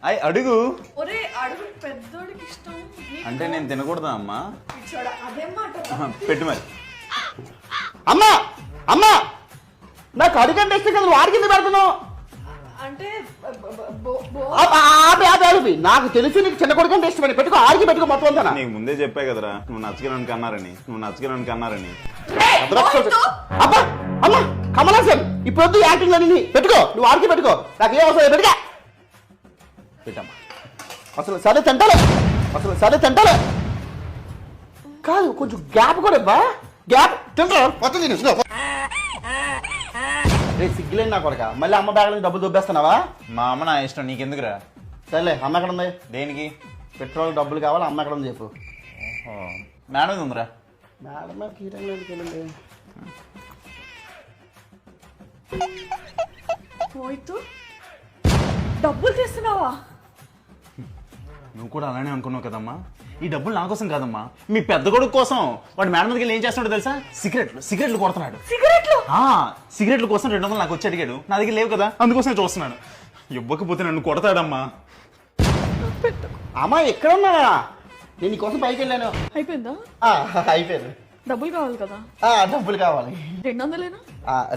అయ్ అడుగు. ఒరే అడుగు పెద్దోడికి ఇష్టం. అంటే నేను తినకూడదా అమ్మా? అదేం మాట. పెట్టు మరి. అమ్మా అమ్మా నాకు అడుగంటే ఇష్టం కదా, వాడికి ఎందుకు పెడుతున్నావు? అంటే నాకు తెలుసు నీకు చిన్న కొడుకంటే ఇష్టమని. పెట్టుకో, ఆడికి పెట్టుకో మొత్తం అంతా. నీకు ముందే చెప్పా కదరా నువ్వు నచ్చగినోనికి అన్నారని. అబ్బా అమ్మా కమలాసన్ ఇప్పుడు వద్దు యాక్టింగ్ అని. పెట్టుకో, నువ్వు ఆడికి పెట్టుకో, నాకు ఏ అవసరం పెట్టుగా. పెట్టమ్మా. అసలు సరే తింటాలే కాదు, కొంచెం గ్యాప్ కూడా ఇవ్వా. గ్యాప్ తింటా మొత్తం తిను. రే సిగ్గులేని నా కొడక, మళ్ళీ అమ్మ బ్యాగ్ నుంచి డబ్బులు దొబ్బేస్తున్నావా? మా అమ్మ నా ఇష్టం, నీకెందుకురా? సరేలే, అమ్మ ఎక్కడ ఉంది? దేనికి? పెట్రోల్ డబ్బులు కావాలి, అమ్మ ఎక్కడ ఉంది చెప్పు. మేడం ఉందిరా. మేడం కీరండి. పోయితూ డబ్బులు తీస్తున్నావా? నువ్వు కూడా అలానే అనుకున్నావు కదమ్మా. ఈ డబ్బులు నా కోసం కాదమ్మా, మీ పెద్ద కొడుకు కోసం. వాడు మేడం దగ్గర ఏం చేస్తున్నాడో తెలుసా? సిగరెట్లు కొడుతున్నాడు. సిగరెట్ల కోసం 200 నాకు వచ్చి అడిగాడు. నా దగ్గర లేవు కదా, అందుకోసం చూస్తున్నాడు. ఇవ్వకపోతే నన్ను కొడతాడమ్మా. అమ్మా ఎక్కడ ఉన్నా? నేను నీకోసం పైకి వెళ్ళాను. అయిపోయిందా? అయిపోయింది. డబ్బులు కావాలి కదా? డబ్బులు కావాలి. 200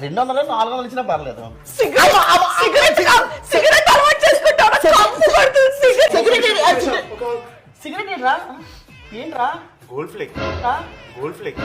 200 400 ఇచ్చినా పర్లేదు. సిగరెట్ ఏంట్రా? Gold flake. Gold flake